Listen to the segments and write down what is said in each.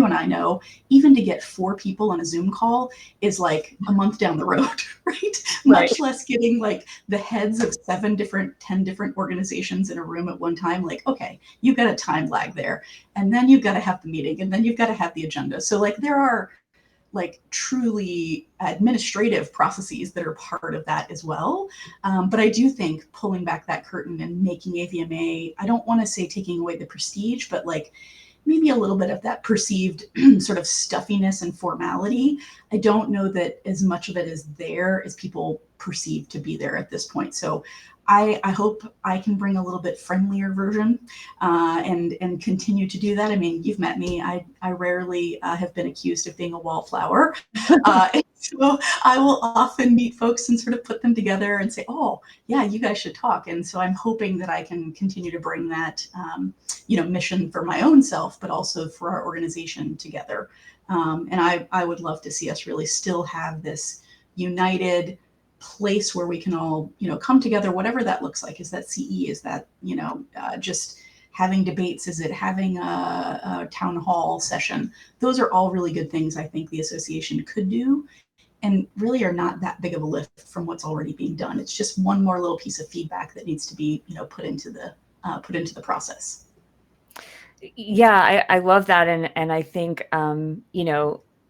you and I know, even to get 4 people on a Zoom call is like a month down the road, right? Right. Much less getting like the heads of 10 different organizations in a room at one time. Like, okay, you've got a time lag there. And then you've got to have the meeting, and then you've got to have the agenda. So like there are like truly administrative processes that are part of that as well. But I do think pulling back that curtain and making AVMA, I don't want to say taking away the prestige, but like maybe a little bit of that perceived sort of stuffiness and formality. I don't know that as much of it is there as people perceive to be there at this point. So I hope I can bring a little bit friendlier version and continue to do that. I mean, you've met me. I rarely have been accused of being a wallflower. So I will often meet folks and sort of put them together and say, oh, yeah, you guys should talk. And so I'm hoping that I can continue to bring that, mission for my own self, but also for our organization together. And I would love to see us really still have this united place where we can all, come together, whatever that looks like. Is that CE? Is that, just having debates? Is it having a town hall session? Those are all really good things I think the association could do, and really are not that big of a lift from what's already being done. It's just one more little piece of feedback that needs to be, put into the process. Yeah, I love that. And I think,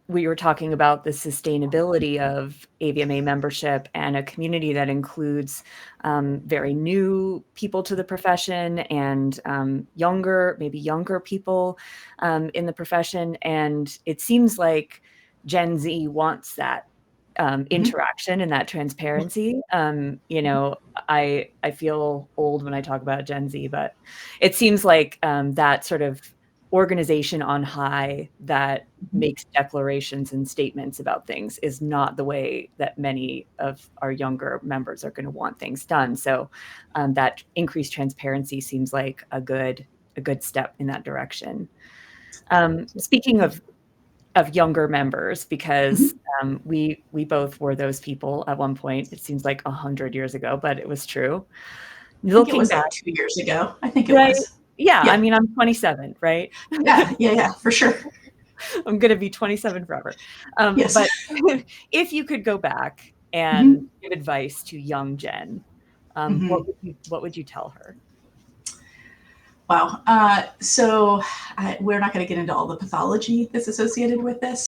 we were talking about the sustainability of AVMA membership and a community that includes very new people to the profession and maybe younger people in the profession. And it seems like Gen Z wants that interaction and that transparency. I feel old when I talk about Gen Z, but it seems like that sort of organization on high that makes declarations and statements about things is not the way that many of our younger members are going to want things done. So that increased transparency seems like a good step in that direction. Speaking of younger members, because we both were those people at one point. It seems like 100 years ago, but it was true. I think it was like 2 years ago. I think it right? was. Yeah, I mean, I'm 27, right? Yeah, for sure. I'm going to be 27 forever. Yes. But if you could go back and give advice to young Jen, what would you tell her? Wow. So we're not going to get into all the pathology that's associated with this,